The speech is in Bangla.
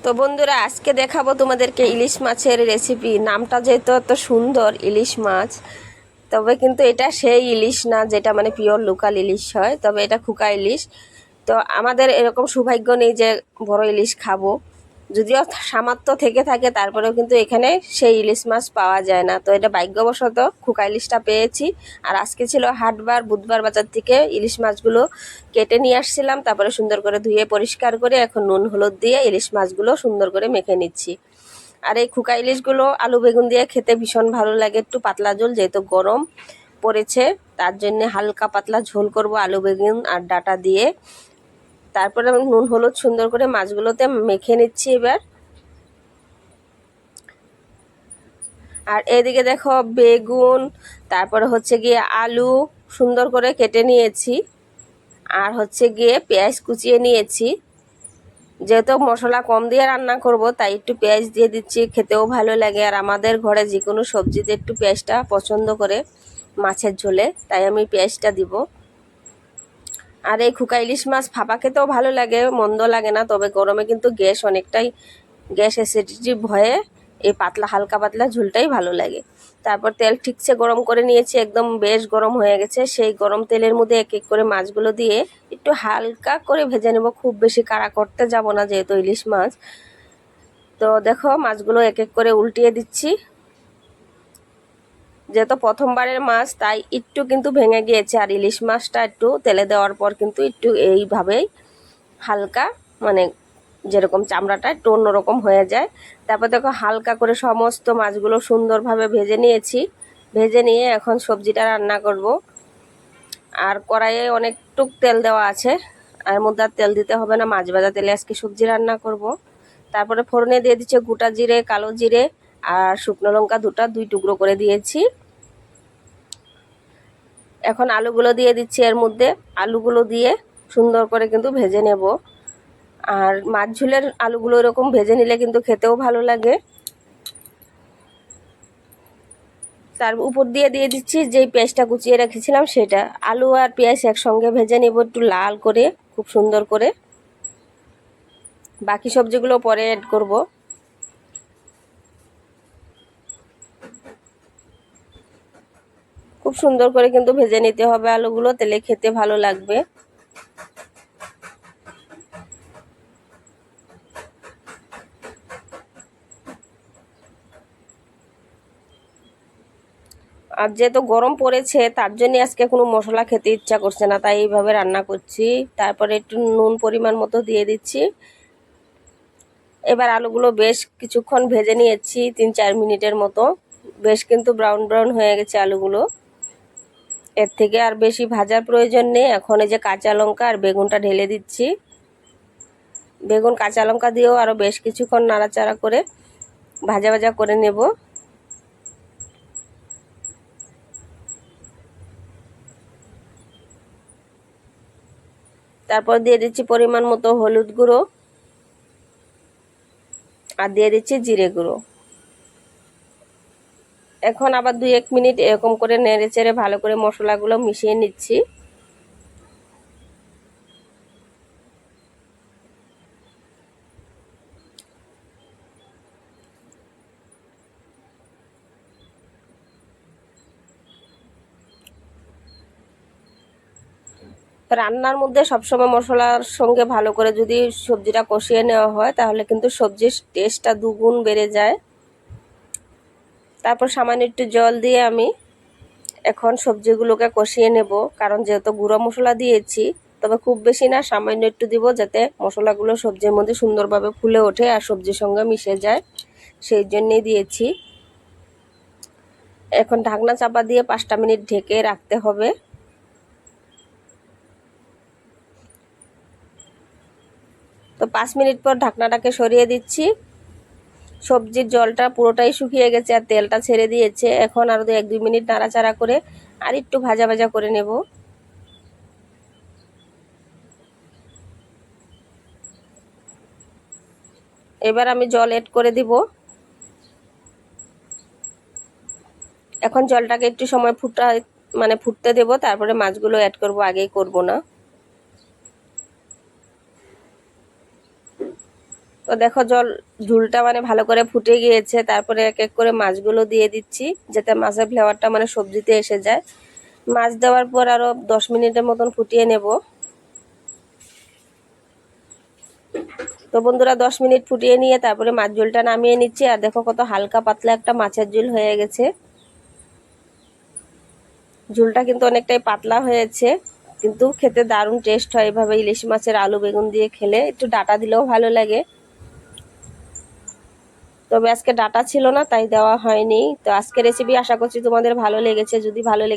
তো বন্ধুরা, আজকে দেখাবো তোমাদেরকে ইলিশ মাছের রেসিপি। নামটা যেহেতু এত সুন্দর ইলিশ মাছ, তবে কিন্তু এটা সেই ইলিশ না যেটা মানে পিওর লোকাল ইলিশ হয়, তবে এটা খুকা ইলিশ। তো আমাদের এরকম সৌভাগ্য নেই যে বড় ইলিশ খাবো, যদিও সামর্থ্য থেকে থাকে, তারপরেও কিন্তু এখানে সেই ইলিশ মাছ পাওয়া যায় না। তো এটা ভাগ্যবশত খুকা ইলিশটা পেয়েছি। আর আজকে ছিল হাটবার, বুধবার বাজার থেকে ইলিশ মাছগুলো কেটে নিয়ে আসছিলাম, তারপরে সুন্দর করে ধুয়ে পরিষ্কার করে এখন নুন হলুদ দিয়ে ইলিশ মাছগুলো সুন্দর করে মেখে নিচ্ছি। আর এই খুকা ইলিশগুলো আলু বেগুন দিয়ে খেতে ভীষণ ভালো লাগে। একটু পাতলা ঝোল, যেহেতু গরম পড়েছে তার জন্য হালকা পাতলা ঝোল করব আলু বেগুন আর ডাটা দিয়ে। তারপরে আমি নুন হলুদ সুন্দর করে মাছগুলোতে মেখে নিচ্ছি এবার। আর এদিকে দেখো বেগুন, তারপরে হচ্ছে গিয়ে আলু সুন্দর করে কেটে নিয়েছি, আর হচ্ছে গিয়ে পেঁয়াজ কুচিয়ে নিয়েছি। যেহেতু মশলা কম দিয়ে রান্না করব, তাই একটু পেঁয়াজ দিয়ে দিচ্ছি, খেতেও ভালো লাগে। আর আমাদের ঘরে যে কোনো সবজিতে একটু পেঁয়াজটা পছন্দ করে মাছের ঝোলে, তাই আমি পেঁয়াজটা দিব। আর এই খুকা ইলিশ মাছ ভাপা খেতেও ভালো লাগে, মন্দ লাগে না। তবে গরমে কিন্তু গ্যাস অ্যাসিডিটি ভয়ে এই পাতলা হালকা পাতলা ঝোলটাই ভালো লাগে। তারপর তেল ঠিকছে গরম করে নিয়েছি, একদম বেশ গরম হয়ে গেছে। সেই গরম তেলের মধ্যে এক এক করে মাছগুলো দিয়ে একটু হালকা করে ভেজে নেব, খুব বেশি কাড়া করতে যাব না যেহেতু ইলিশ মাছ। তো দেখো মাছগুলো এক এক করে উল্টিয়ে দিচ্ছি। যেহেতু প্রথমবারের মাছ তাই একটু কিন্তু ভেঙে গিয়েছে। আর ইলিশ মাছটা একটু তেলে দেওয়ার পর কিন্তু একটু এইভাবেই হালকা মানে যেরকম চামড়াটা একটু অন্যরকম হয়ে যায়। তারপর দেখো হালকা করে সমস্ত মাছগুলো সুন্দরভাবে ভেজে নিয়েছি। ভেজে নিয়ে এখন সবজিটা রান্না করব। আর কড়াইয়ে অনেকটুক তেল দেওয়া আছে, আর মধ্যে আর তেল দিতে হবে না, মাছ ভাজা তেলে আজকে সবজি রান্না করব। তারপরে ফোড়নে দিয়ে দিচ্ছে গোটা জিরে, কালো জিরে আর শুকনো লঙ্কা দুই টুকরো করে দিয়েছি। এখন আলুগুলো দিয়ে দিচ্ছি এর মধ্যে। আলুগুলো দিয়ে সুন্দর করে কিন্তু ভেজে নেব। আর মাছ ঝোলের আলুগুলো এরকম ভেজে নিলে কিন্তু খেতেও ভালো লাগে। তার উপর দিয়ে দিচ্ছি যেই পেঁয়াজটা কুচিয়ে রেখেছিলাম সেটা। আলু আর পেঁয়াজ একসঙ্গে ভেজে নেব একটু লাল করে, খুব সুন্দর করে। বাকি সবজিগুলো পরে অ্যাড করব। খুব সুন্দর করে কিন্তু ভেজে নিতে হবে আলুগুলো, তেলে খেতে ভালো লাগবে। আর যেহেতু গরম পড়েছে তার জন্য আজকে কোনো মশলা খেতে ইচ্ছা করছে না, তাই এইভাবে রান্না করছি। তারপরে একটু নুন পরিমাণ মতো দিয়ে দিচ্ছি। এবার আলুগুলো বেশ কিছুক্ষণ ভেজে নিয়েছি, 3-4 মিনিটের মতো। বেশ কিন্তু ব্রাউন ব্রাউন হয়ে গেছে আলুগুলো। এর থেকে আর বেশি ভাজার প্রয়োজন নেই। এখন এই যে কাঁচা লঙ্কা আর বেগুনটা ঢেলে দিচ্ছি। বেগুন কাঁচা লঙ্কা দিয়েও আরও বেশ কিছুক্ষণ নাড়াচাড়া করে ভাজা ভাজা করে নেব। তারপর দিয়ে দিচ্ছি পরিমাণ মতো হলুদ গুঁড়ো, আর দিয়ে দিচ্ছি জিরে গুঁড়ো। এখন আবার 2-1 মিনিট এরকম করে নেড়ে চেড়ে ভালো করে মশলাগুলো মিশিয়ে নিচ্ছি। রান্নার মধ্যে সবসময় মশলার সঙ্গে ভালো করে যদি সবজিটা কষিয়ে নেওয়া হয়, তাহলে কিন্তু সবজির টেস্টটা দুগুণ বেড়ে যায়। তারপর সামান্য একটু জল দিয়ে আমি এখন সবজিগুলোকে কষিয়ে নেব, কারণ যেহেতু গুঁড়ো মশলা দিয়েছি। তবে খুব বেশি না, সামান্য একটু দিব, যাতে মশলাগুলো সবজির মধ্যে সুন্দরভাবে ফুলে ওঠে আর সবজির সঙ্গে মিশে যায়, সেই জন্যেই দিয়েছি। এখন ঢাকনা চাপা দিয়ে 5টা মিনিট ঢেকে রাখতে হবে। তো 5 মিনিট পর ঢাকনাটাকে সরিয়ে দিচ্ছি। সবজির জলটা পুরোটাই শুকিয়ে গেছে আর তেলটা ছেড়ে দিয়েছে। এখন আরও 1-2 মিনিট নাড়াচাড়া করে আর একটু ভাজা ভাজা করে নেব। এবার আমি জল এড করে দিব। এখন জলটাকে একটু সময় ফুটতে দেব, তারপরে মাছগুলো অ্যাড করব, আগেই করব না। তো দেখো ঝোলটা মানে ভালো করে ফুটে গিয়েছে। তারপরে এক এক করে মাছগুলো দিয়ে দিচ্ছি, যাতে মাছের ফ্লেভারটা মানে সবজিতে এসে যায়। মাছ দেওয়ার পর আরও 10 মিনিটের মতন ফুটিয়ে নেব। তো বন্ধুরা 10 মিনিট ফুটিয়ে নিয়ে তারপরে মাছ ঝোলটা নামিয়ে নিচ্ছি। আর দেখো কত হালকা পাতলা একটা মাছের ঝোল হয়ে গেছে। ঝোলটা কিন্তু অনেকটাই পাতলা হয়েছে, কিন্তু খেতে দারুণ টেস্ট হয় এভাবে ইলিশ মাছের আলু বেগুন দিয়ে খেলে। একটু ডাটা দিলেও ভালো লাগে, তবে আজকে ডাটা ছিল না তাই দেওয়া হয়নি। তো আজকে রেসিপি আশা করছি তোমাদের ভালো লেগেছে। যদি ভালো লেগে